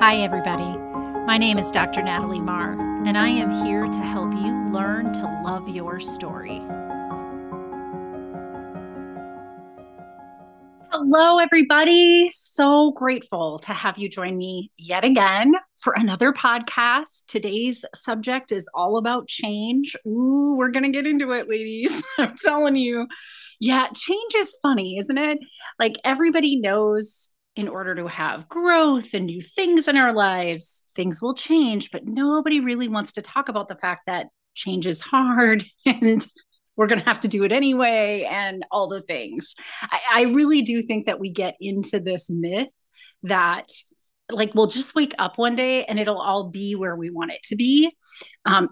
Hi, everybody. My name is Dr. Natalie Marr, and I am here to help you learn to love your story. Hello, everybody. So grateful to have you join me yet again for another podcast. Today's subject is all about change. Ooh, we're going to get into it, ladies. I'm telling you. Yeah, change is funny, isn't it? Like everybody knows in order to have growth and new things in our lives, things will change, but nobody really wants to talk about the fact that change is hard and we're going to have to do it anyway and all the things. I really do think that we get into this myth that like we'll just wake up one day and it'll all be where we want it to be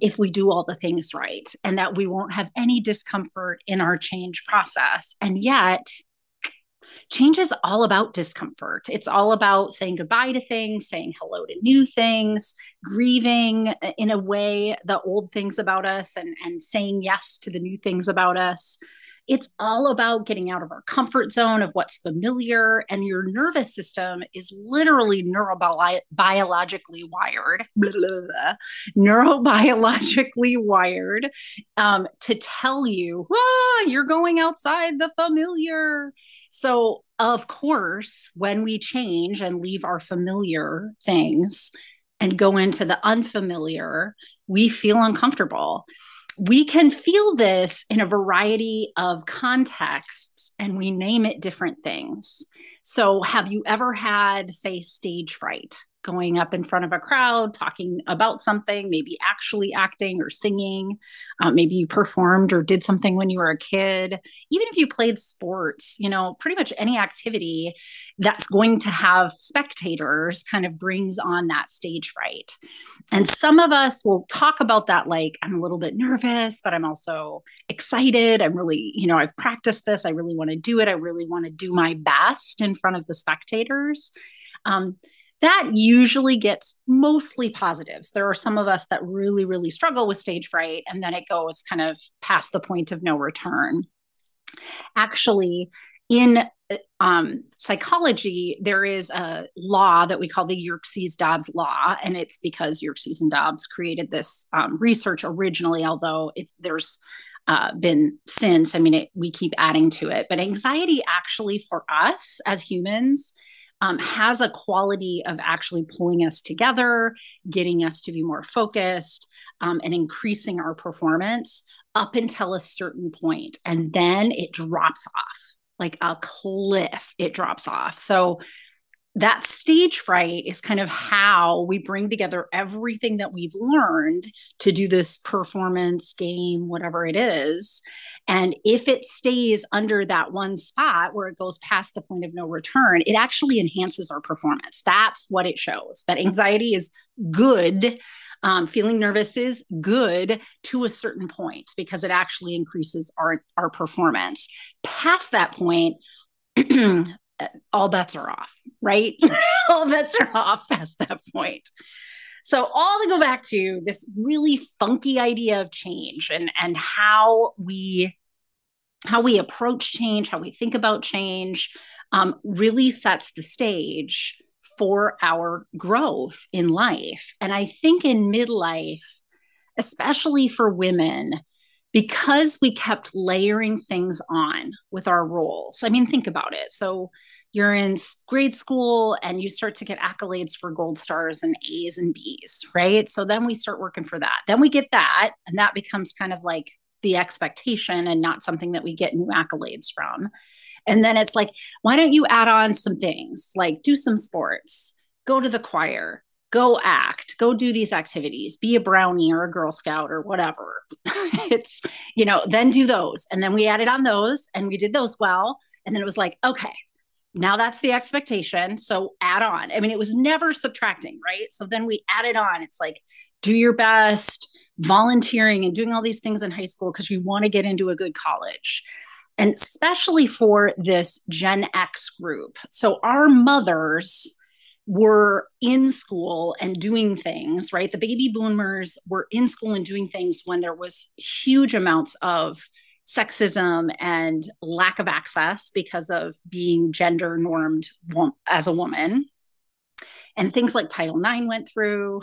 if we do all the things right, and that we won't have any discomfort in our change process. And yet change is all about discomfort. It's all about saying goodbye to things, saying hello to new things, grieving in a way the old things about us, and saying yes to the new things about us. It's all about getting out of our comfort zone of what's familiar. And your nervous system is literally neurobiologically wired, blah, blah, blah, neurobiologically wired to tell you, you're going outside the familiar. So, of course, when we change and leave our familiar things and go into the unfamiliar, we feel uncomfortable. We can feel this in a variety of contexts, and we name it different things. So, have you ever had, say, stage fright? Going up in front of a crowd, talking about something, maybe actually acting or singing. Maybe you performed or did something when you were a kid. Even if you played sports, pretty much any activity that's going to have spectators kind of brings on that stage fright. And some of us will talk about that like, I'm a little bit nervous, but I'm also excited. I'm really, I've practiced this. I really want to do it. I really want to do my best in front of the spectators. That usually gets mostly positives. There are some of us that really, really struggle with stage fright, and then it goes kind of past the point of no return. Actually, in psychology, there is a law that we call the Yerkes-Dobbs law, and it's because Yerkes and Dobbs created this research originally, although there's been since. We keep adding to it. But anxiety actually for us as humans has a quality of actually pulling us together, getting us to be more focused, and increasing our performance up until a certain point. And then it drops off like a cliff. It drops off. So that stage fright is kind of how we bring together everything that we've learned to do this performance game, whatever it is. And if it stays under that one spot where it goes past the point of no return, it actually enhances our performance. That's what it shows, that anxiety is good. Feeling nervous is good to a certain point because it actually increases our performance. Past that point, all bets are off, right? All bets are off past that point. So all to go back to this really funky idea of change and how we approach change, how we think about change, really sets the stage for our growth in life. And I think in midlife, especially for women, because we kept layering things on with our roles. Think about it. So you're in grade school and you start to get accolades for gold stars and A's and B's, right? So then we start working for that. Then we get that, and that becomes kind of like the expectation and not something that we get new accolades from. And then it's like, why don't you add on some things like do some sports, go to the choir, go act, go do these activities, be a brownie or a Girl Scout or whatever. It's, then do those. And then we added on those and we did those well. And then it was like, okay, now that's the expectation. So add on. It was never subtracting, right? So then we added on. It's like, do your best, volunteering and doing all these things in high school because we want to get into a good college. And especially for this Gen X group. So our mothers were in school and doing things, right? The baby boomers were in school and doing things when there was huge amounts of sexism and lack of access because of being gender normed as a woman. And things like Title IX went through.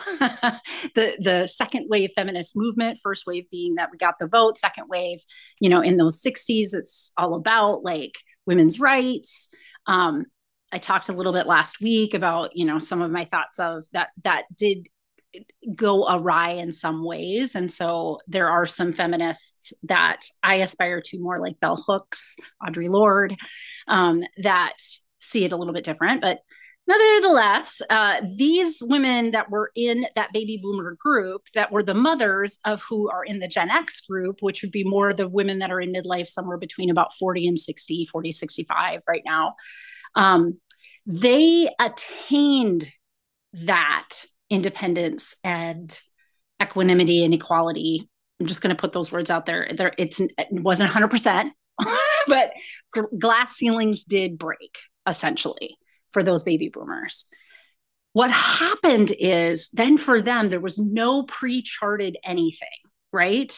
The second wave feminist movement, first wave being that we got the vote, second wave, in those 60s, it's all about like women's rights. I talked a little bit last week about, some of my thoughts of that did go awry in some ways. And so there are some feminists that I aspire to more, like Bell Hooks, Audre Lorde, that see it a little bit different. But nevertheless, these women that were in that baby boomer group, that were the mothers of who are in the Gen X group, which would be more the women that are in midlife, somewhere between about 40 and 60, 40, 65 right now. They attained that independence and equanimity and equality. I'm just going to put those words out there. It wasn't 100%, but glass ceilings did break, essentially, for those baby boomers. What happened is then for them, there was no pre-charted anything, right?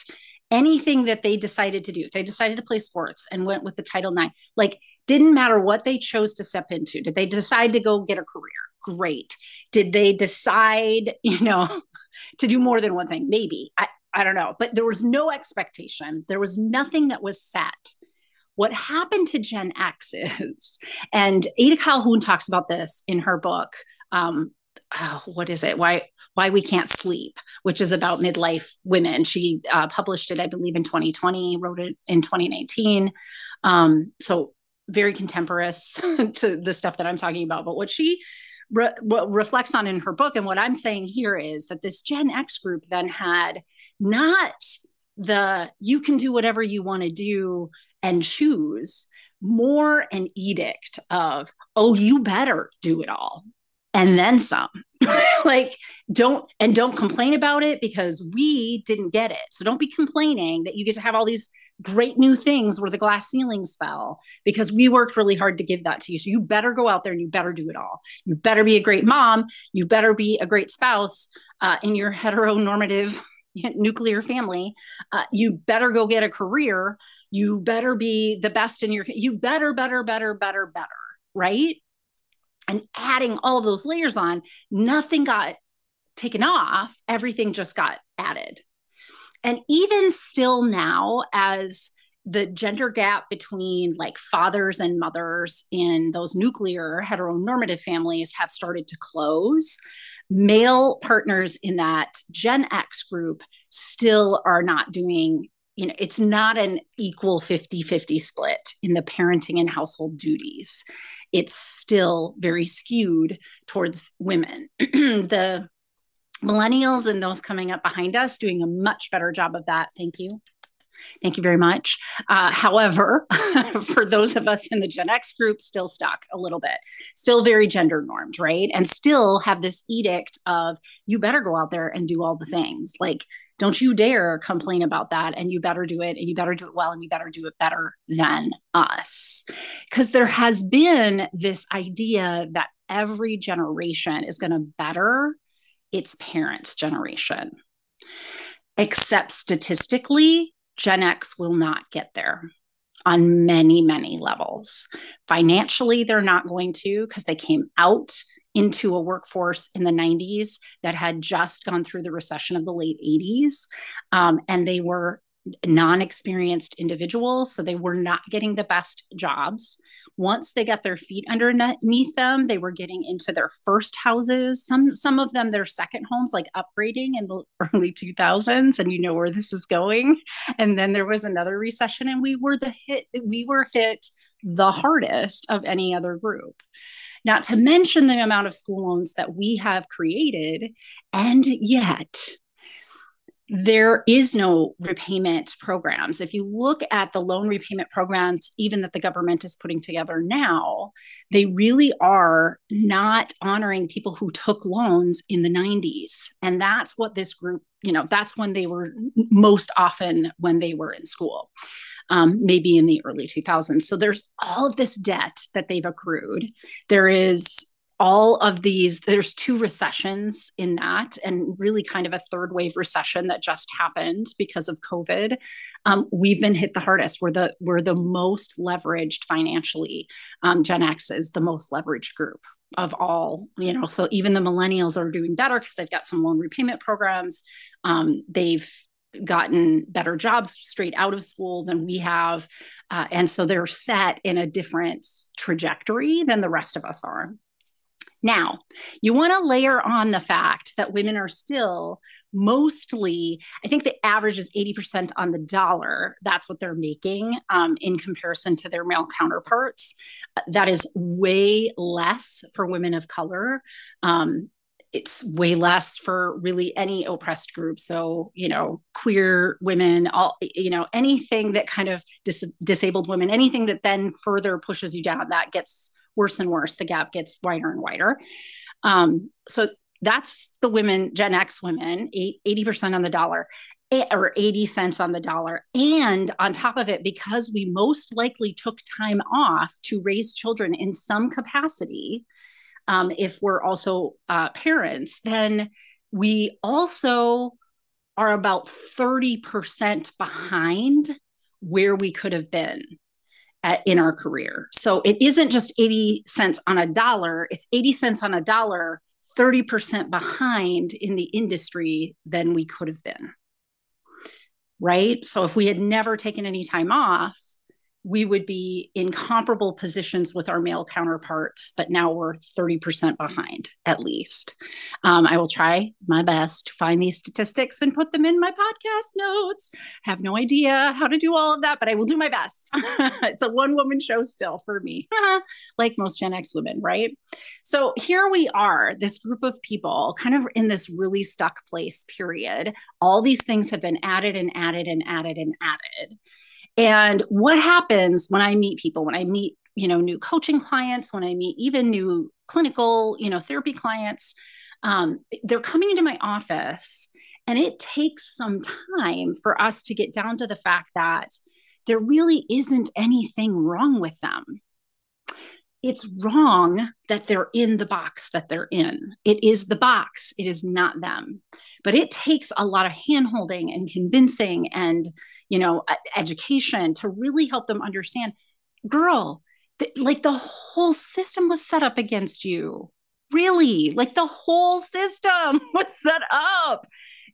Anything that they decided to do. If they decided to play sports and went with the Title IX, like, didn't matter what they chose to step into. Did they decide to go get a career? Great. Did they decide, to do more than one thing? Maybe. I don't know. But there was no expectation. There was nothing that was set. What happened to Gen X is, and Ada Calhoun talks about this in her book, what is it? Why We Can't Sleep, which is about midlife women. She published it, I believe, in 2020, wrote it in 2019. So very contemporaneous to the stuff that I'm talking about. But what she what reflects on in her book, and what I'm saying here, is that this Gen X group then had not you can do whatever you want to do and choose, more an edict of, oh, you better do it all and then some. Like, don't complain about it because we didn't get it. So don't be complaining that you get to have all these great new things where the glass ceilings fell, because we worked really hard to give that to you. So you better go out there and you better do it all. You better be a great mom. You better be a great spouse in your heteronormative nuclear family. You better go get a career. You better be the best in you better, right? And adding all of those layers on, nothing got taken off. Everything just got added. And even still now, as the gender gap between like fathers and mothers in those nuclear heteronormative families have started to close, male partners in that Gen X group still are not doing, it's not an equal 50-50 split in the parenting and household duties. It's still very skewed towards women. The millennials and those coming up behind us doing a much better job of that. Thank you. Thank you very much. However, for those of us in the Gen X group, still stuck a little bit, still very gender normed, right? And still have this edict of, you better go out there and do all the things. Like, don't you dare complain about that. And you better do it, and you better do it well, and you better do it better than us. Because there has been this idea that every generation is going to better its parents' generation. Except statistically, Gen X will not get there on many, many levels. Financially, they're not going to, because they came out into a workforce in the 90s that had just gone through the recession of the late 80s. And they were non-experienced individuals, so they were not getting the best jobs. Once they got their feet underneath them, they were getting into their first houses, some of them their second homes, like upgrading in the early 2000s, and you know where this is going. And then there was another recession, and we were hit the hardest of any other group. Not to mention the amount of school loans that we have created, and yet there is no repayment programs. If you look at the loan repayment programs, even that the government is putting together now, they really are not honoring people who took loans in the 90s. And that's what this group, that's when they were most often when they were in school, maybe in the early 2000s. So there's all of this debt that they've accrued. There is all of these, there's two recessions in that, and really kind of a third wave recession that just happened because of COVID. We've been hit the hardest. We're the most leveraged financially. Gen X is the most leveraged group. of all, so even the millennials are doing better because they've got some loan repayment programs. They've gotten better jobs straight out of school than we have. And so they're set in a different trajectory than the rest of us are. Now, you want to layer on the fact that women are still mostly, I think the average is 80% on the dollar. That's what they're making in comparison to their male counterparts. That is way less for women of color. It's way less for really any oppressed group. So, queer women, all, anything that kind of disabled women, anything that then further pushes you down, that gets worse and worse. The gap gets wider and wider. So that's the women, Gen X women, 80% on the dollar or 80 cents on the dollar. And on top of it, because we most likely took time off to raise children in some capacity, if we're also parents, then we also are about 30% behind where we could have been in our career. So it isn't just 80 cents on a dollar, it's 80 cents on a dollar, 30% behind in the industry than we could have been. Right? So if we had never taken any time off, we would be in comparable positions with our male counterparts, but now we're 30% behind at least. I will try my best to find these statistics and put them in my podcast notes. I have no idea how to do all of that, but I will do my best. It's a one-woman show still for me, like most Gen X women, right? So here we are, this group of people kind of in this really stuck place, period. All these things have been added and added and added and added. And what happens when I meet people, when I meet, new coaching clients, when I meet even new clinical, therapy clients, they're coming into my office, and it takes some time for us to get down to the fact that there really isn't anything wrong with them. It's wrong that they're in the box that they're in. It is the box. It is not them. But it takes a lot of handholding and convincing and, education to really help them understand, girl, the whole system was set up against you. Really, like the whole system was set up.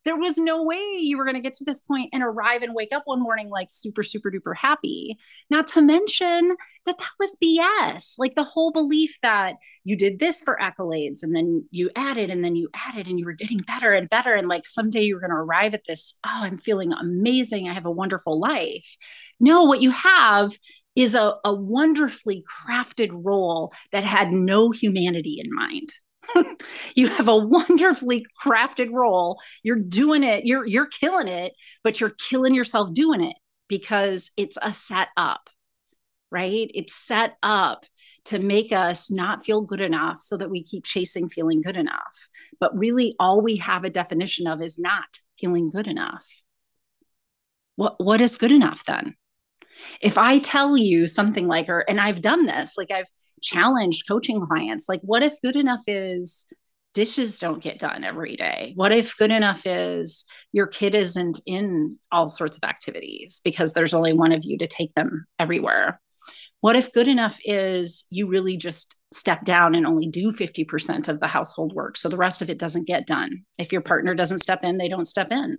There was no way you were going to get to this point and arrive and wake up one morning like super, super duper happy. Not to mention that was BS. Like the whole belief that you did this for accolades and then you added and then you added and you were getting better and better. And like someday you're going to arrive at this, oh, I'm feeling amazing. I have a wonderful life. No, what you have is a wonderfully crafted role that had no humanity in mind. You have a wonderfully crafted role. You're doing it. You're killing it, but you're killing yourself doing it because it's a set up, right? It's set up to make us not feel good enough so that we keep chasing feeling good enough. But really all we have a definition of is not feeling good enough. What is good enough then? If I tell you something like, and I've done this, like I've challenged coaching clients, like what if good enough is dishes don't get done every day? What if good enough is your kid isn't in all sorts of activities because there's only one of you to take them everywhere? What if good enough is you really just step down and only do 50% of the household work, so the rest of it doesn't get done? If your partner doesn't step in, they don't step in.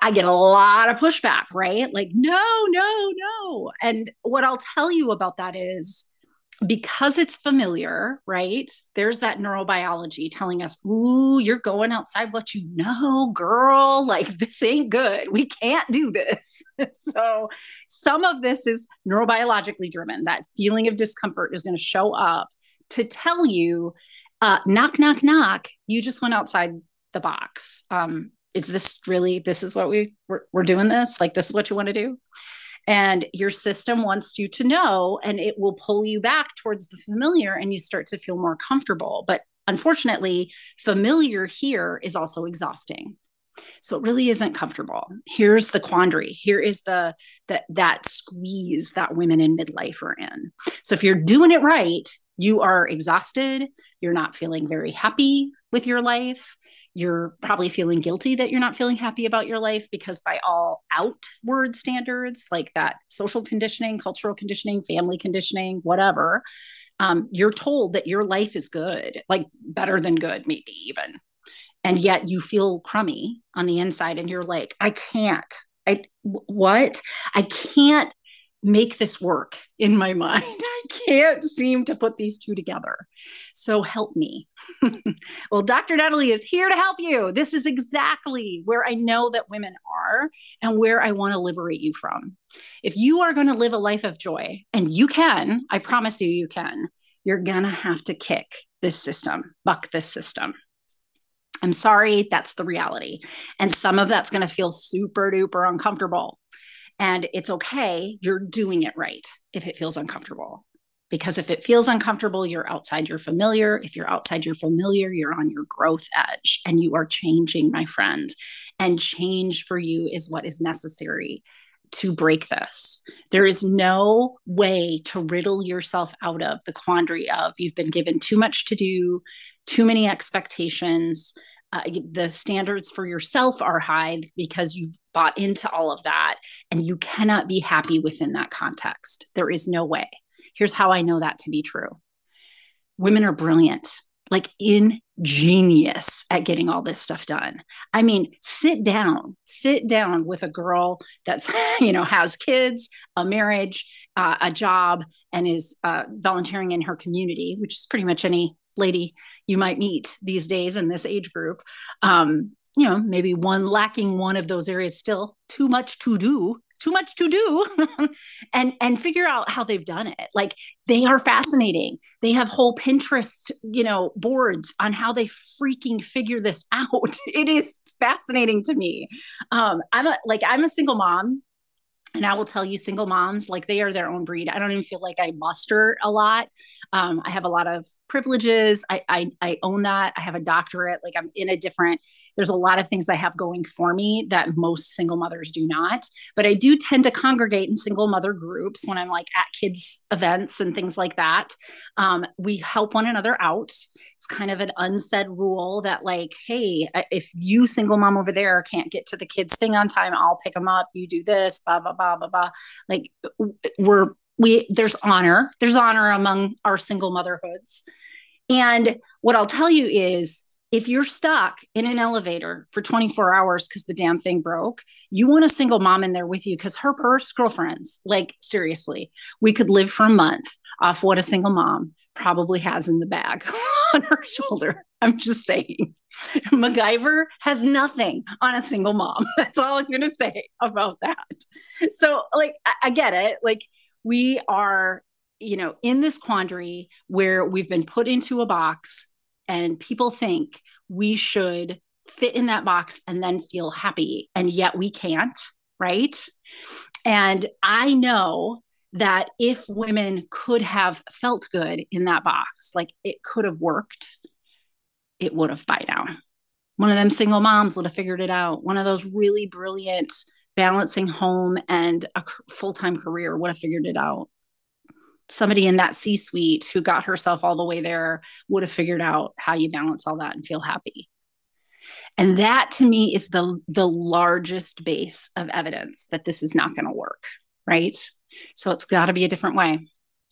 I get a lot of pushback, right? Like, no. And what I'll tell you about that is because it's familiar, right? There's that neurobiology telling us, ooh, you're going outside what you know, girl. Like, this ain't good. We can't do this. So some of this is neurobiologically driven. That feeling of discomfort is going to show up to tell you, knock, knock, knock. You just went outside the box. Is this really, this is what we're doing this? Like, this is what you want to do? And your system wants you to know, and it will pull you back towards the familiar and you start to feel more comfortable. But unfortunately, familiar here is also exhausting. So it really isn't comfortable. Here's the quandary. Here is that squeeze that women in midlife are in. So if you're doing it right, you are exhausted. You're not feeling very happy with your life. You're probably feeling guilty that you're not feeling happy about your life because by all outward standards, like that social conditioning, cultural conditioning, family conditioning, whatever, You're told that your life is good, like better than good, maybe even. And yet you feel crummy on the inside and you're like, I can't. What? I can't make this work in my mind. I can't seem to put these two together. So help me. Well, Dr. Natalie is here to help you. This is exactly where I know that women are and where I want to liberate you from. If you are going to live a life of joy, and you can, I promise you, you can, you're going to have to kick this system, buck this system. I'm sorry, that's the reality. And some of that's going to feel super duper uncomfortable. And it's okay. You're doing it right if it feels uncomfortable. Because if it feels uncomfortable, you're outside your familiar. If you're outside your familiar, you're on your growth edge and you are changing, my friend. And change for you is what is necessary to break this. There is no way to riddle yourself out of the quandary of you've been given too much to do, too many expectations. The standards for yourself are high because you've bought into all of that and you cannot be happy within that context. There is no way. Here's how I know that to be true. Women are brilliant, like ingenious at getting all this stuff done. I mean, sit down with a girl that's, has kids, a marriage, a job, and is volunteering in her community, which is pretty much any lady you might meet these days in this age group. Maybe lacking one of those areas, still too much to do and figure out how they've done it. Like, they are fascinating. They have whole Pinterest, boards on how they freaking figure this out. It is fascinating to me. I'm a single mom. And I will tell you, single moms, like, they are their own breed. I don't even feel like I muster a lot. I have a lot of privileges. I own that. I have a doctorate. Like, I'm in there's a lot of things I have going for me that most single mothers do not. But I do tend to congregate in single mother groups when I'm like at kids events and things like that. We help one another out. It's kind of an unsaid rule that, like, hey, if you single mom over there can't get to the kids thing on time, I'll pick them up. You do this, blah, blah, blah, blah, blah. Like, there's honor among our single motherhoods. And what I'll tell you is, if you're stuck in an elevator for 24 hours because the damn thing broke, you want a single mom in there with you, because her girlfriends, like, seriously, we could live for a month off what a single mom probably has in the bag on her shoulder. I'm just saying. MacGyver has nothing on a single mom. That's all I'm going to say about that. So, like, I get it. Like, we are, in this quandary where we've been put into a box and people think we should fit in that box and then feel happy. And yet we can't, right? And I know that if women could have felt good in that box, like, it could have worked, it would have by now. One of them single moms would have figured it out. One of those really brilliant balancing home and a full-time career would have figured it out. Somebody in that C-suite who got herself all the way there would have figured out how you balance all that and feel happy. And that, to me, is the largest base of evidence that this is not going to work, right? So it's got to be a different way.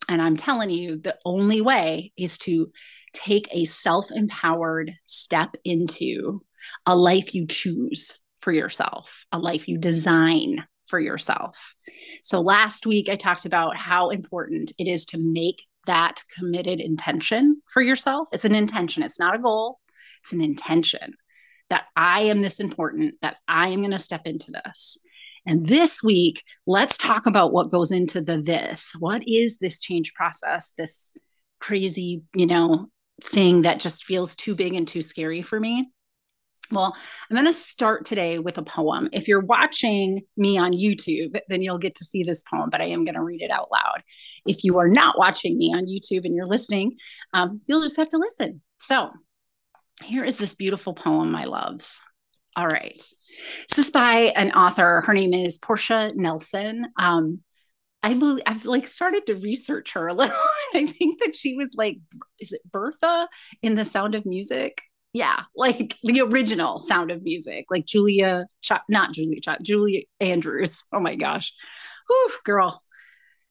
And I'm telling you, the only way is to take a self-empowered step into a life you choose for yourself, a life you design for yourself. So last week, I talked about how important it is to make that committed intention for yourself. It's an intention. It's not a goal. It's an intention that I am this important, that I am going to step into this. And this week, let's talk about what goes into this. What is this change process, this crazy, thing that just feels too big and too scary for me? Well, I'm going to start today with a poem. If you're watching me on YouTube, then you'll get to see this poem, but I am going to read it out loud. If you are not watching me on YouTube and you're listening, you'll just have to listen. So here is this beautiful poem, my loves. All right. This is by an author. Her name is Portia Nelson. I believe I've started to research her a little. I think that she was is it Bertha in The Sound of Music? Yeah, like the original Sound of Music, like Julia Andrews. Oh my gosh. Whew, girl.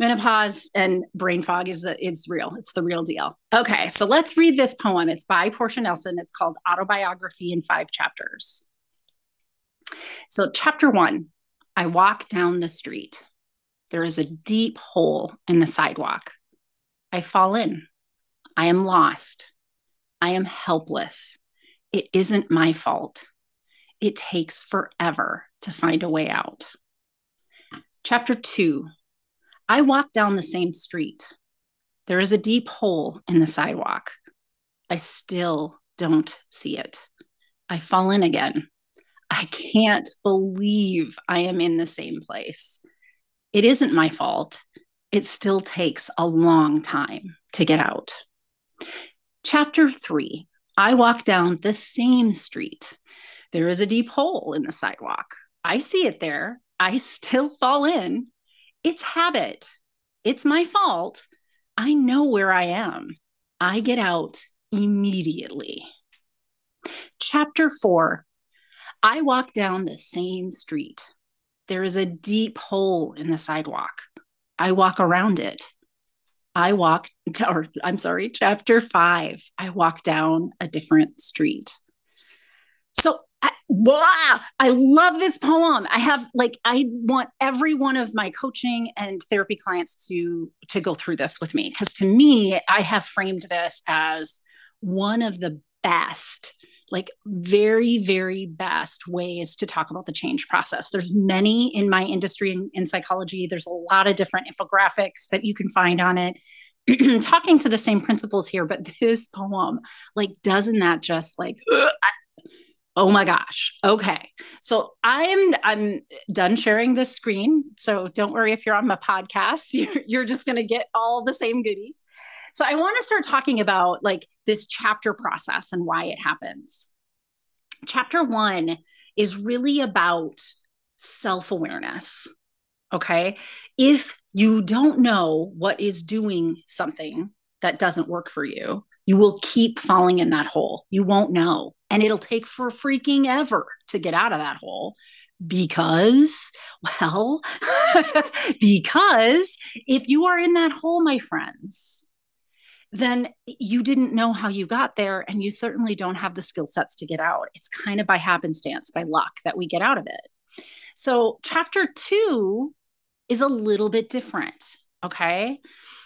Menopause and brain fog it's real. It's the real deal. Okay, so let's read this poem. It's by Portia Nelson. It's called Autobiography in 5 Chapters. So, chapter 1, I walk down the street. There is a deep hole in the sidewalk. I fall in. I am lost. I am helpless. It isn't my fault. It takes forever to find a way out. Chapter 2, I walk down the same street. There is a deep hole in the sidewalk. I still don't see it. I fall in again. I can't believe I am in the same place. It isn't my fault. It still takes a long time to get out. Chapter 3, I walk down the same street. There is a deep hole in the sidewalk. I see it there. I still fall in. It's habit. It's my fault. I know where I am. I get out immediately. Chapter 4, I walk down the same street. There is a deep hole in the sidewalk. I walk around it. Chapter 5, I walk down a different street. So I love this poem. I want every one of my coaching and therapy clients to go through this with me, because to me, I have framed this as one of the best, like very, very best ways to talk about the change process. There's many in my industry in psychology. There's a lot of different infographics that you can find on it, talking to the same principles here. But this poem, like, doesn't that just like, oh my gosh. Okay. So I'm done sharing this screen. So don't worry if you're on my podcast, you're just going to get all the same goodies. So I want to start talking about like this chapter process and why it happens. Chapter 1 is really about self-awareness. Okay. If you don't know what is doing something that doesn't work for you, you will keep falling in that hole. You won't know. And it'll take for freaking ever to get out of that hole because because if you are in that hole, my friends, then you didn't know how you got there, and you certainly don't have the skill sets to get out. It's kind of by happenstance, by luck, that we get out of it. So chapter 2 is a little bit different. Okay.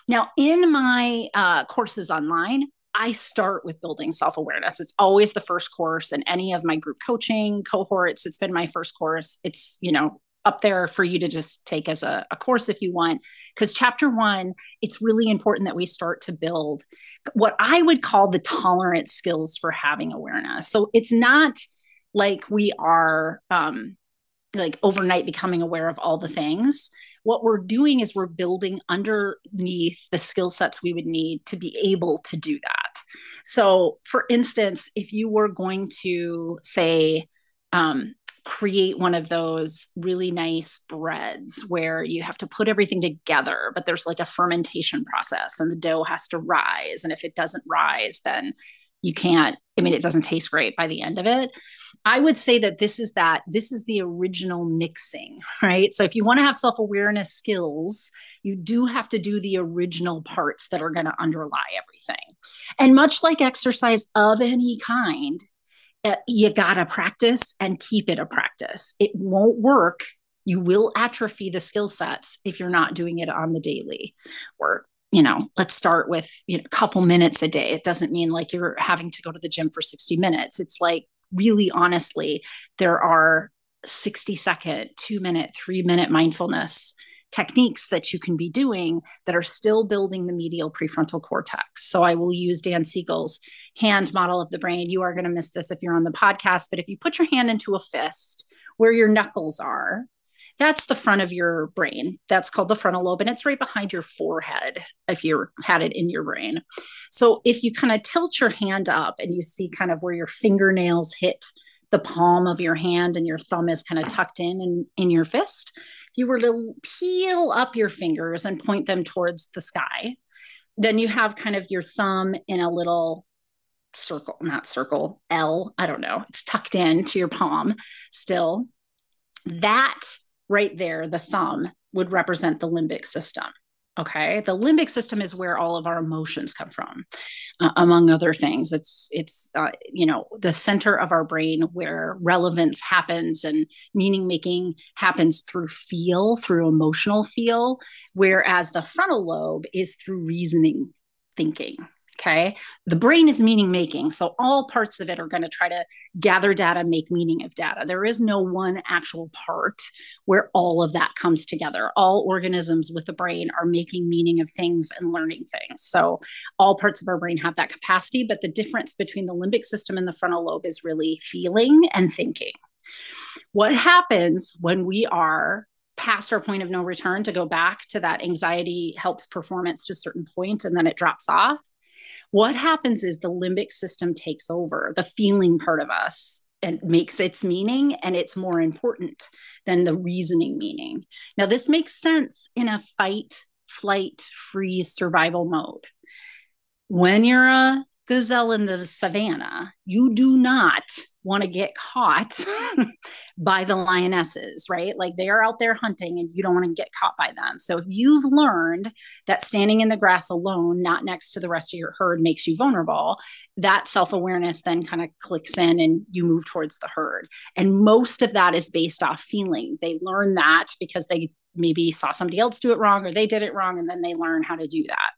Now, in my courses online, I start with building self-awareness. It's always the first course in any of my group coaching cohorts. It's been my first course. It's, up there for you to just take as a course if you want. Because chapter 1, it's really important that we start to build what I would call the tolerant skills for having awareness. So it's not like we are like overnight becoming aware of all the things. What we're doing is we're building underneath the skill sets we would need to be able to do that. So for instance, if you were going to say, create one of those really nice breads where you have to put everything together, but there's like a fermentation process and the dough has to rise. And if it doesn't rise, then you can't, it doesn't taste great by the end of it. I would say that this is the original mixing, right? So if you want to have self-awareness skills, you do have to do the original parts that are going to underlie everything. And much like exercise of any kind, you got to practice and keep it a practice. It won't work. You will atrophy the skill sets if you're not doing it on the daily. Or, let's start with a couple minutes a day. It doesn't mean like you're having to go to the gym for 60 minutes. It's like, really honestly, there are 60-second, 2-minute, 3-minute mindfulness techniques that you can be doing that are still building the medial prefrontal cortex. So I will use Dan Siegel's hand model of the brain. You are going to miss this if you're on the podcast, but if you put your hand into a fist where your knuckles are, that's the front of your brain. That's called the frontal lobe, and it's right behind your forehead if you had it in your brain. So if you kind of tilt your hand up and you see kind of where your fingernails hit the palm of your hand and your thumb is kind of tucked in your fist, if you were to peel up your fingers and point them towards the sky, then you have kind of your thumb in a little circle, not circle, L, I don't know. It's tucked into your palm still. That right there, the thumb, would represent the limbic system. Okay. The limbic system is where all of our emotions come from, among other things. It's the center of our brain where relevance happens and meaning making happens through emotional feel, whereas the frontal lobe is through reasoning thinking. Okay. The brain is meaning making. So all parts of it are going to try to gather data, make meaning of data. There is no one actual part where all of that comes together. All organisms with the brain are making meaning of things and learning things. So all parts of our brain have that capacity, but the difference between the limbic system and the frontal lobe is really feeling and thinking. What happens when we are past our point of no return, to go back to that anxiety helps performance to a certain point and then it drops off? What happens is the limbic system takes over the feeling part of us and makes its meaning, and it's more important than the reasoning meaning. Now, this makes sense in a fight, flight, freeze, survival mode. When you're a gazelle in the savannah, you do not want to get caught by the lionesses, right? Like they are out there hunting and you don't want to get caught by them. So if you've learned that standing in the grass alone, not next to the rest of your herd, makes you vulnerable, that self-awareness then kind of clicks in and you move towards the herd. And most of that is based off feeling. They learn that because they maybe saw somebody else do it wrong or they did it wrong, and then they learn how to do that.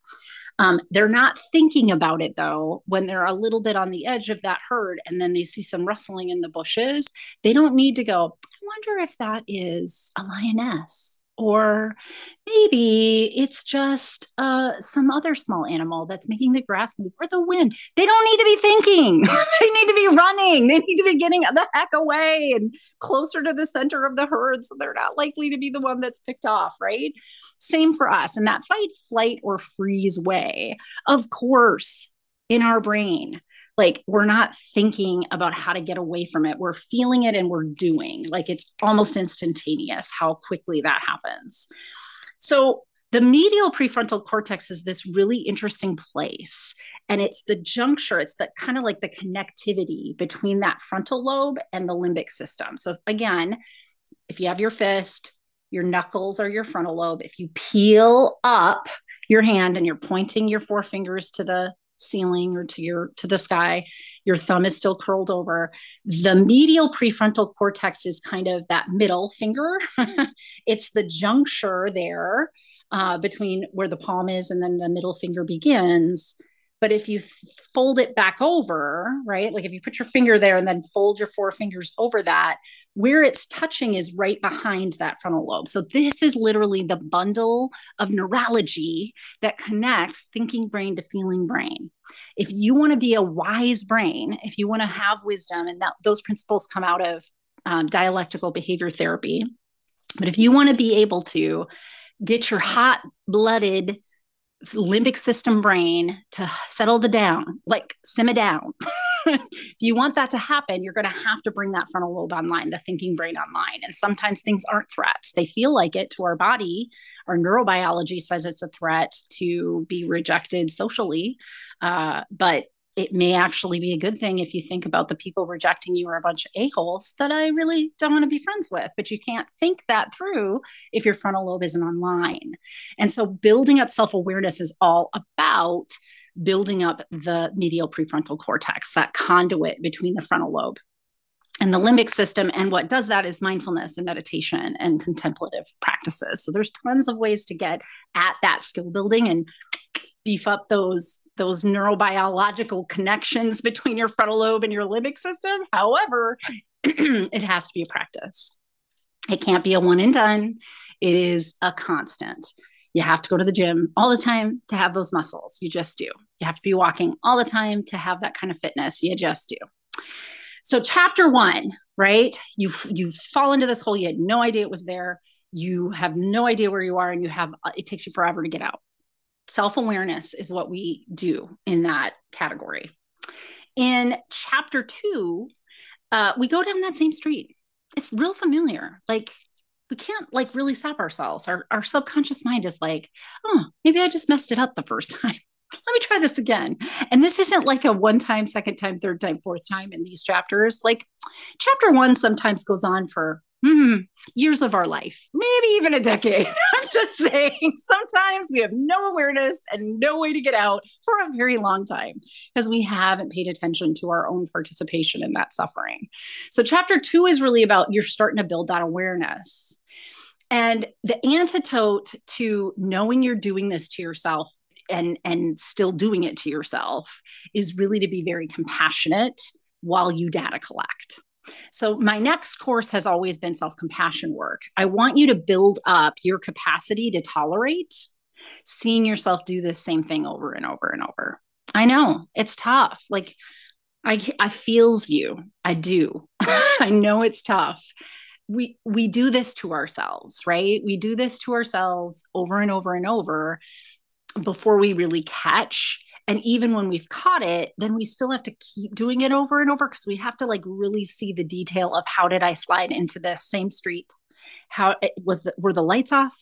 They're not thinking about it though when they're a little bit on the edge of that herd and then they see some rustling in the bushes. They don't need to go, I wonder if that is a lioness, or maybe it's just some other small animal that's making the grass move, or the wind. They don't need to be thinking. They need to be running. They need to be getting the heck away and closer to the center of the herd so they're not likely to be the one that's picked off, right? Same for us. In that fight, flight, or freeze way, of course, in our brain, like we're not thinking about how to get away from it. We're feeling it and we're doing. Like it's almost instantaneous how quickly that happens. So the medial prefrontal cortex is this really interesting place. And it's the juncture, it's the kind of like the connectivity between that frontal lobe and the limbic system. So again, if you have your fist, your knuckles are your frontal lobe. If you peel up your hand and you're pointing your four fingers to the ceiling or to the sky, your thumb is still curled over. The medial prefrontal cortex is kind of that middle finger. It's the juncture there between where the palm is and then the middle finger begins. But if you fold it back over, right, like if you put your finger there and then fold your four fingers over that, where it's touching is right behind that frontal lobe. So this is literally the bundle of neurology that connects thinking brain to feeling brain. If you want to be a wise brain, if you want to have wisdom, and those principles come out of dialectical behavior therapy, but if you want to be able to get your hot-blooded limbic system brain to settle down, like simmer down. If you want that to happen, you're going to have to bring that frontal lobe online, the thinking brain online. And sometimes things aren't threats. They feel like it to our body. Our neurobiology says it's a threat to be rejected socially. But it may actually be a good thing if you think about the people rejecting you are a bunch of a-holes that I really don't want to be friends with. But you can't think that through if your frontal lobe isn't online. And so building up self-awareness is all about building up the medial prefrontal cortex, that conduit between the frontal lobe and the limbic system. And what does that is mindfulness and meditation and contemplative practices. So there's tons of ways to get at that skill building and beef up those neurobiological connections between your frontal lobe and your limbic system. However, it has to be a practice. It can't be a one and done. It is a constant. You have to go to the gym all the time to have those muscles. You just do. You have to be walking all the time to have that kind of fitness. You just do. So chapter 1, right? You fall into this hole. You had no idea it was there. You have no idea where you are, and it takes you forever to get out. Self-awareness is what we do in that category. In chapter 2, we go down that same street. It's real familiar. Like we can't like really stop ourselves. Our subconscious mind is like, oh, maybe I just messed it up the first time. Let me try this again. And this isn't like a one time, second time, third time, fourth time in these chapters. Like chapter 1 sometimes goes on for years of our life, maybe even a decade. I'm just saying, sometimes we have no awareness and no way to get out for a very long time because we haven't paid attention to our own participation in that suffering. So, chapter 2 is really about you're starting to build that awareness. And the antidote to knowing you're doing this to yourself and still doing it to yourself is really to be very compassionate while you data collect. So my next course has always been self-compassion work. I want you to build up your capacity to tolerate seeing yourself do this same thing over and over and over. I know it's tough. Like I feels you. I do. I know it's tough. We do this to ourselves, right? We do this to ourselves over and over and over before we really catch. And even when we've caught it, then we still have to keep doing it over and over because we have to like really see the detail of how did I slide into the same street? How it was were the lights off?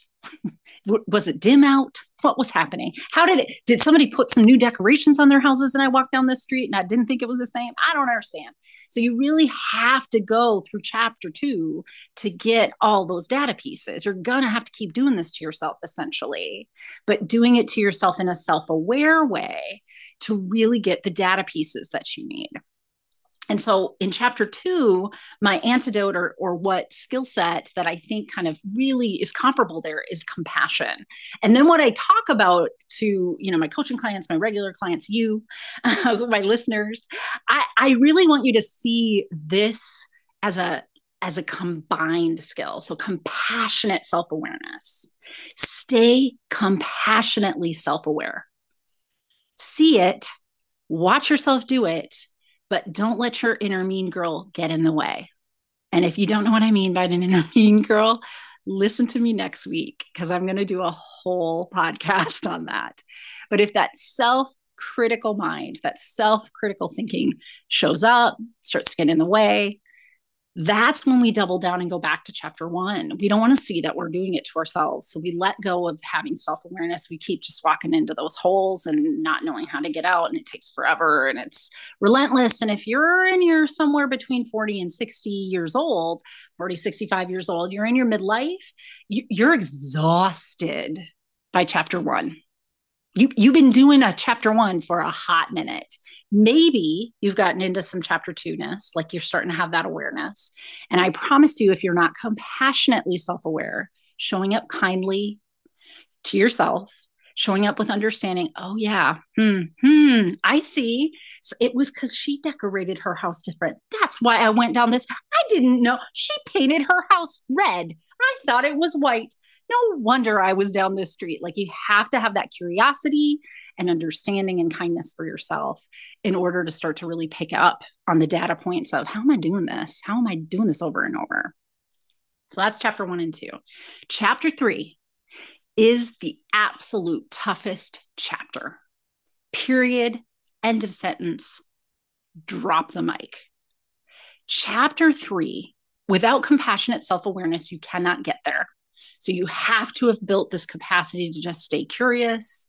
Was it dim out? What was happening? How did somebody put some new decorations on their houses and I walked down the street and I didn't think it was the same? I don't understand. So you really have to go through chapter 2 to get all those data pieces. You're going to have to keep doing this to yourself essentially, but doing it to yourself in a self-aware way to really get the data pieces that you need. And so in chapter 2, my antidote or what skill set that I think kind of really is comparable there is compassion. And then what I talk about to, my coaching clients, my regular clients, you, my listeners, I really want you to see this as a combined skill. So compassionate self-awareness. Stay compassionately self-aware. See it, watch yourself do it, but don't let your inner mean girl get in the way. And if you don't know what I mean by an inner mean girl, listen to me next week because I'm going to do a whole podcast on that. But if that self-critical mind, that self-critical thinking shows up, starts to get in the way, that's when we double down and go back to chapter 1. We don't want to see that we're doing it to ourselves. So we let go of having self-awareness. We keep just walking into those holes and not knowing how to get out. And it takes forever and it's relentless. And if you're somewhere between 40 and 60 years old, 40, 65 years old, you're in your midlife, you're exhausted by chapter 1. You've been doing a chapter 1 for a hot minute. Maybe you've gotten into some chapter 2-ness, like you're starting to have that awareness. And I promise you, if you're not compassionately self-aware, showing up kindly to yourself, showing up with understanding, oh yeah, I see. So it was because she decorated her house different. That's why I went down this. I didn't know. She painted her house red. I thought it was white. No wonder I was down this street. Like you have to have that curiosity and understanding and kindness for yourself in order to start to really pick up on the data points of how am I doing this? How am I doing this over and over? So that's chapter 1 and 2. Chapter 3 is the absolute toughest chapter. Period. End of sentence. Drop the mic. Chapter 3, without compassionate self-awareness, you cannot get there. So you have to have built this capacity to just stay curious,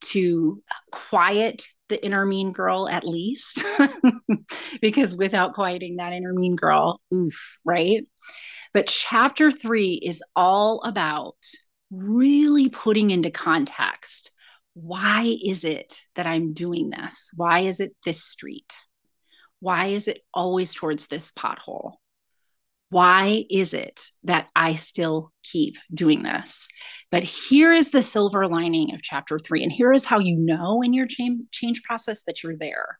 to quiet the inner mean girl at least, because without quieting that inner mean girl, oof, right? But chapter 3 is all about really putting into context, why is it that I'm doing this? Why is it this street? Why is it always towards this pothole? Why is it that I still keep doing this? But here is the silver lining of chapter 3. And here is how you know in your change process that you're there.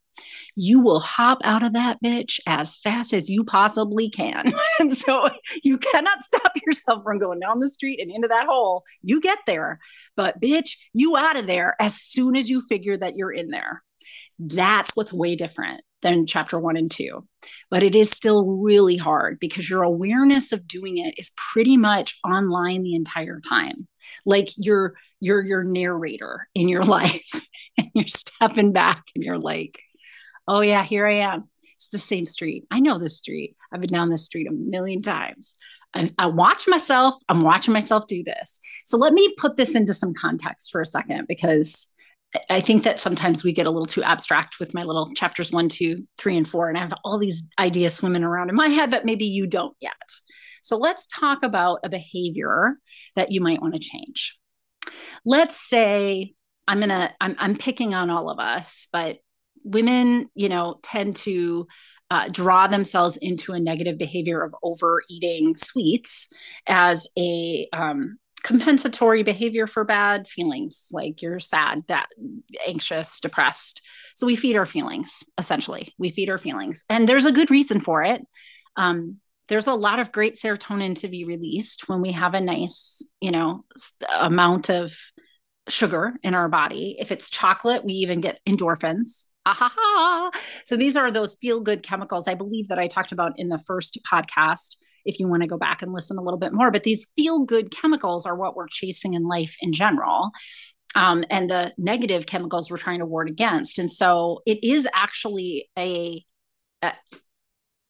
You will hop out of that bitch as fast as you possibly can. And so you cannot stop yourself from going down the street and into that hole. You get there, but bitch, you out of there as soon as you figure that you're in there. That's what's way different than chapter 1 and 2. But it is still really hard because your awareness of doing it is pretty much online the entire time. Like you're your narrator in your life and you're stepping back and you're like, oh yeah, here I am. It's the same street. I know this street. I've been down this street a million times. I watch myself. I'm watching myself do this. So let me put this into some context for a second, because I think that sometimes we get a little too abstract with my little chapters 1, 2, 3, and 4. And I have all these ideas swimming around in my head that maybe you don't yet. So let's talk about a behavior that you might want to change. Let's say I'm picking on all of us, but women, tend to draw themselves into a negative behavior of overeating sweets as a compensatory behavior for bad feelings, like you're sad, anxious, depressed. So we feed our feelings, essentially. We feed our feelings. And there's a good reason for it. There's a lot of great serotonin to be released when we have a nice, amount of sugar in our body. If it's chocolate, we even get endorphins. Ah, ha, ha. So these are those feel good chemicals I believe that I talked about in the first podcast, if you want to go back and listen a little bit more. But these feel good chemicals are what we're chasing in life in general. And the negative chemicals we're trying to ward against. And so it is actually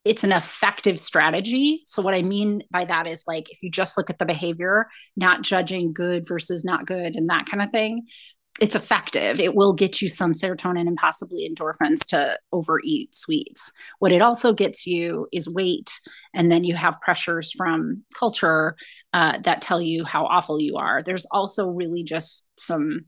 it's an effective strategy. So what I mean by that is, like, if you just look at the behavior, not judging good versus not good and that kind of thing, it's effective. It will get you some serotonin and possibly endorphins to overeat sweets. What it also gets you is weight. And then you have pressures from culture that tell you how awful you are. There's also really just some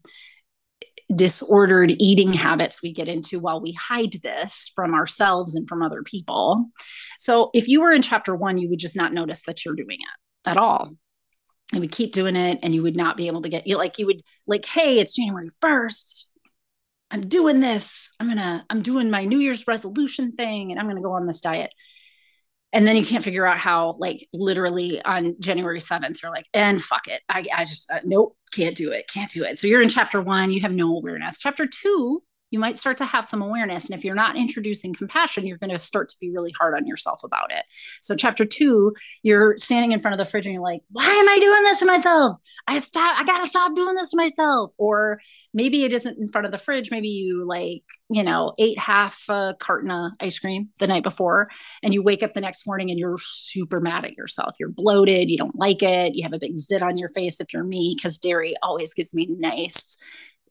disordered eating habits we get into while we hide this from ourselves and from other people. So if you were in chapter 1, you would just not notice that you're doing it at all. You would keep doing it and you would not be able to get, you would like, hey, it's January 1st. I'm doing this. I'm doing my New Year's resolution thing and I'm going to go on this diet. And then you can't figure out how, like, literally on January 7th, you're like, and fuck it. I just, nope, can't do it. So you're in chapter 1, you have no awareness. Chapter 2, you might start to have some awareness. And if you're not introducing compassion, you're going to start to be really hard on yourself about it. So chapter 2, you're standing in front of the fridge and you're like, why am I doing this to myself? I got to stop doing this to myself. Or maybe it isn't in front of the fridge. Maybe you ate half a carton of ice cream the night before and you wake up the next morning and you're super mad at yourself. You're bloated. You don't like it. You have a big zit on your face if you're me, because dairy always gives me nice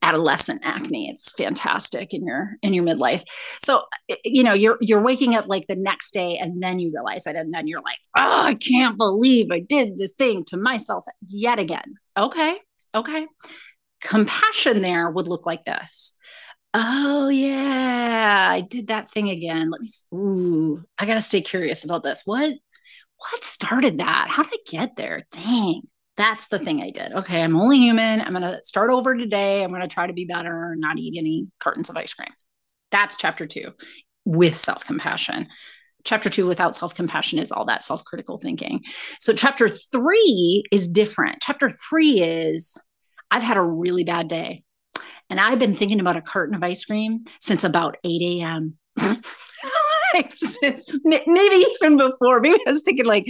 adolescent acne. It's fantastic in your midlife. So, you're waking up like the next day and then you realize it. And then you're like, oh, I can't believe I did this thing to myself yet again. Okay. Compassion there would look like this. Oh yeah, I did that thing again. I got to stay curious about this. What started that? How did I get there? Dang. That's the thing I did. Okay, I'm only human. I'm going to start over today. I'm going to try to be better and not eat any cartons of ice cream. That's chapter 2 with self-compassion. Chapter 2 without self-compassion is all that self-critical thinking. So chapter 3 is different. Chapter 3 is, I've had a really bad day and I've been thinking about a carton of ice cream since about 8 a.m. Maybe even before. Maybe I was thinking like,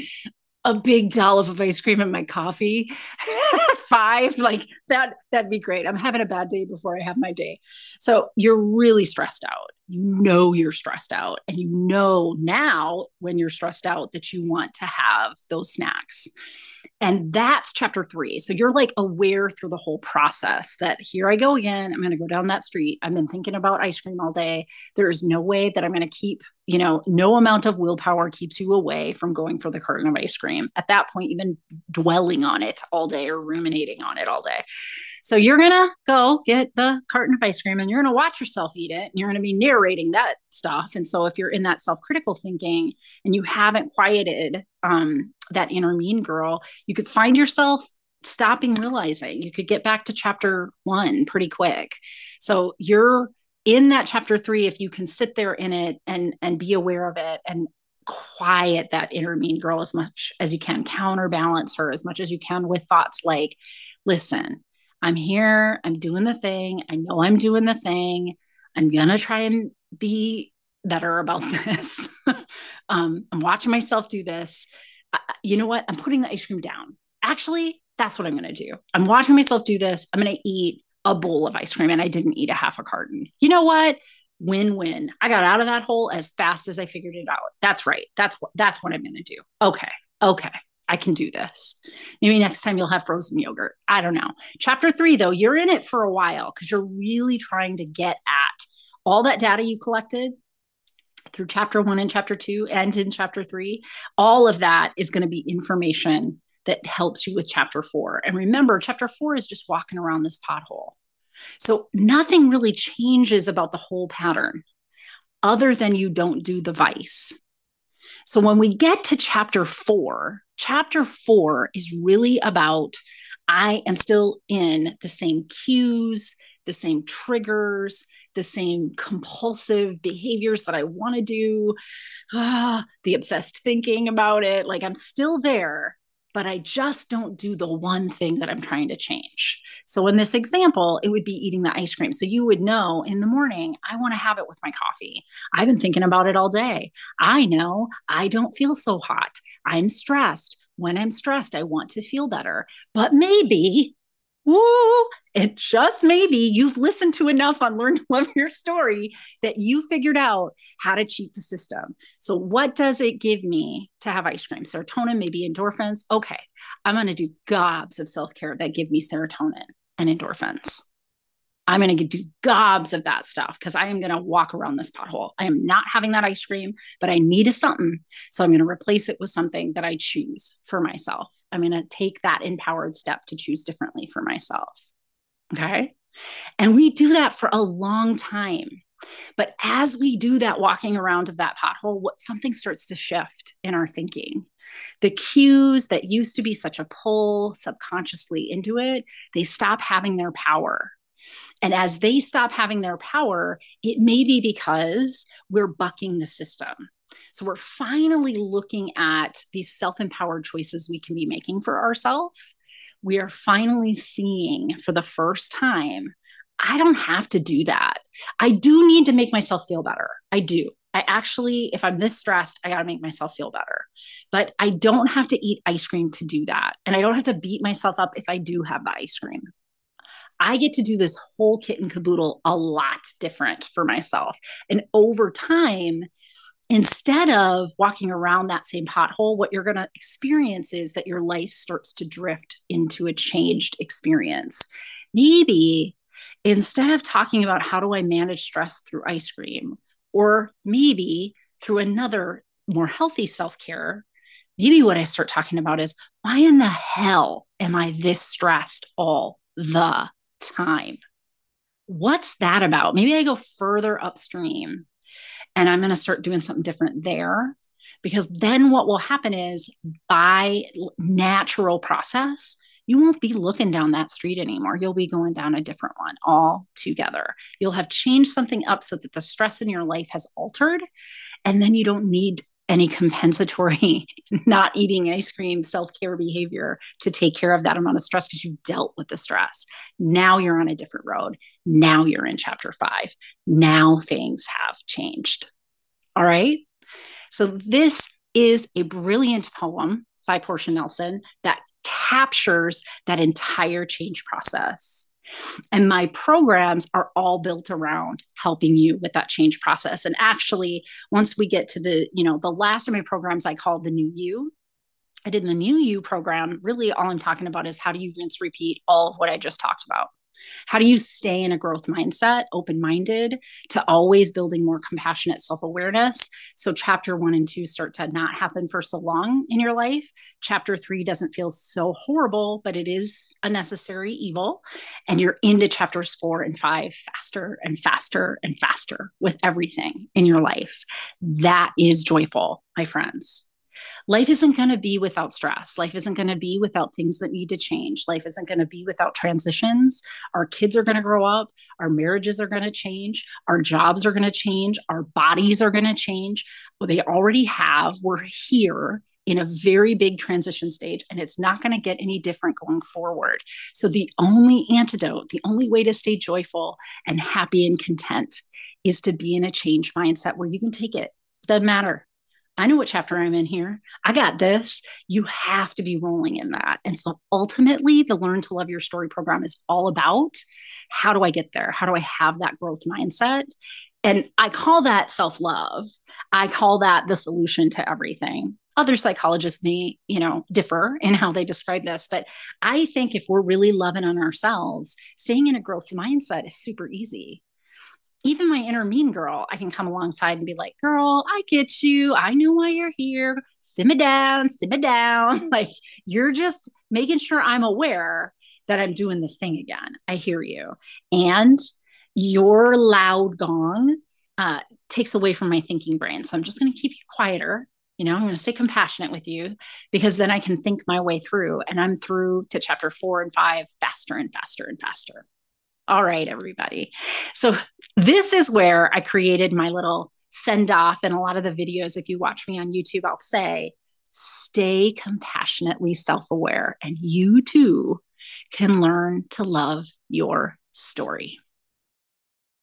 a big dollop of ice cream in my coffee at 5, like that'd be great. I'm having a bad day before I have my day. So you're really stressed out. You're stressed out. And now when you're stressed out that you want to have those snacks. And that's chapter 3. So you're like aware through the whole process that here I go again. I'm going to go down that street. I've been thinking about ice cream all day. There is no way that I'm going to keep, no amount of willpower keeps you away from going for the carton of ice cream. At that point, you've been dwelling on it all day or ruminating on it all day. So you're going to go get the carton of ice cream and you're going to watch yourself eat it. And you're going to be narrating that stuff. And so if you're in that self-critical thinking and you haven't quieted that inner mean girl, you could find yourself stopping realizing. You could get back to chapter 1 pretty quick. So you're in that chapter 3, if you can sit there in it and be aware of it and quiet that inner mean girl as much as you can, counterbalance her as much as you can with thoughts like, listen, I'm here, I'm doing the thing. I know I'm doing the thing. I'm going to try and be better about this. I'm watching myself do this. You know what? I'm putting the ice cream down. Actually, that's what I'm going to do. I'm watching myself do this. I'm going to eat a bowl of ice cream and I didn't eat a half a carton. You know what? Win-win. I got out of that hole as fast as I figured it out. That's right. That's what I'm going to do. Okay. I can do this. Maybe next time you'll have frozen yogurt. I don't know. Chapter 3, though, you're in it for a while because you're really trying to get at all that data you collected, through chapter 1 and chapter 2 and in chapter 3, all of that is going to be information that helps you with chapter 4. And remember, chapter 4 is just walking around this pothole. So nothing really changes about the whole pattern other than you don't do the vice. So when we get to chapter 4 is really about I am still in the same cues, the same triggers, the same compulsive behaviors that I want to do, the obsessed thinking about it. Like I'm still there, but I just don't do the one thing that I'm trying to change. So in this example, it would be eating the ice cream. So you would know in the morning, I want to have it with my coffee. I've been thinking about it all day. I know I don't feel so hot. I'm stressed. When I'm stressed, I want to feel better. But maybe, woo, and just maybe you've listened to enough on Learn to Love Your Story that you figured out how to cheat the system. So what does it give me to have ice cream? Serotonin, maybe endorphins. Okay, I'm going to do gobs of self-care that give me serotonin and endorphins. I'm going to do gobs of that stuff because I am going to walk around this pothole. I am not having that ice cream, but I need a something. So I'm going to replace it with something that I choose for myself. I'm going to take that empowered step to choose differently for myself. Okay. And we do that for a long time. But as we do that walking around of that pothole, something starts to shift in our thinking. The cues that used to be such a pull subconsciously into it, they stop having their power. And as they stop having their power, it may be because we're bucking the system. So we're finally looking at these self-empowered choices we can be making for ourselves. We are finally seeing for the first time, I don't have to do that. I do need to make myself feel better. I do. I actually, if I'm this stressed, I got to make myself feel better. But I don't have to eat ice cream to do that. And I don't have to beat myself up if I do have the ice cream. I get to do this whole kit and caboodle a lot different for myself. And over time, instead of walking around that same pothole, what you're going to experience is that your life starts to drift into a changed experience. Maybe instead of talking about how do I manage stress through ice cream, or maybe through another more healthy self-care, maybe what I start talking about is why in the hell am I this stressed all the time? What's that about? Maybe I go further upstream and I'm going to start doing something different there. Because then what will happen is by natural process, you won't be looking down that street anymore. You'll be going down a different one altogether. You'll have changed something up so that the stress in your life has altered. And then you don't need any compensatory not eating ice cream self-care behavior to take care of that amount of stress because you dealt with the stress. Now you're on a different road. Now you're in chapter 5. Now things have changed. All right. So this is a brilliant poem by Portia Nelson that captures that entire change process. And my programs are all built around helping you with that change process. And actually, once we get to the last of my programs I call the new you. I did the new you program. Really, all I'm talking about is how do you rinse, repeat all of what I just talked about? How do you stay in a growth mindset, open-minded, to always building more compassionate self-awareness? So chapter 1 and 2 start to not happen for so long in your life. Chapter 3 doesn't feel so horrible, but it is a necessary evil. And you're into chapters 4 and 5 faster and faster and faster with everything in your life. That is joyful, my friends. Life isn't going to be without stress. Life isn't going to be without things that need to change. Life isn't going to be without transitions. Our kids are going to grow up. Our marriages are going to change. Our jobs are going to change. Our bodies are going to change. Well, they already have. We're here in a very big transition stage, and it's not going to get any different going forward. So the only antidote, the only way to stay joyful and happy and content is to be in a change mindset where you can take it. Doesn't matter. I know what chapter I'm in here. I got this. You have to be rolling in that. And so ultimately, the Learn to Love Your Story program is all about how do I get there? How do I have that growth mindset? And I call that self-love. I call that the solution to everything. Other psychologists may, differ in how they describe this, but I think if we're really loving on ourselves, staying in a growth mindset is super easy. even my inner mean girl, I can come alongside and be like, girl, I get you. I know why you're here. Simmer down, simmer down. Like, you're just making sure I'm aware that I'm doing this thing again. I hear you. And your loud gong takes away from my thinking brain. So I'm just going to keep you quieter. I'm going to stay compassionate with you because then I can think my way through, and I'm through to chapter 4 and 5 faster and faster and faster. All right, everybody. So this is where I created my little send off. And a lot of the videos, if you watch me on YouTube, I'll say, stay compassionately self aware, and you too can learn to love your story.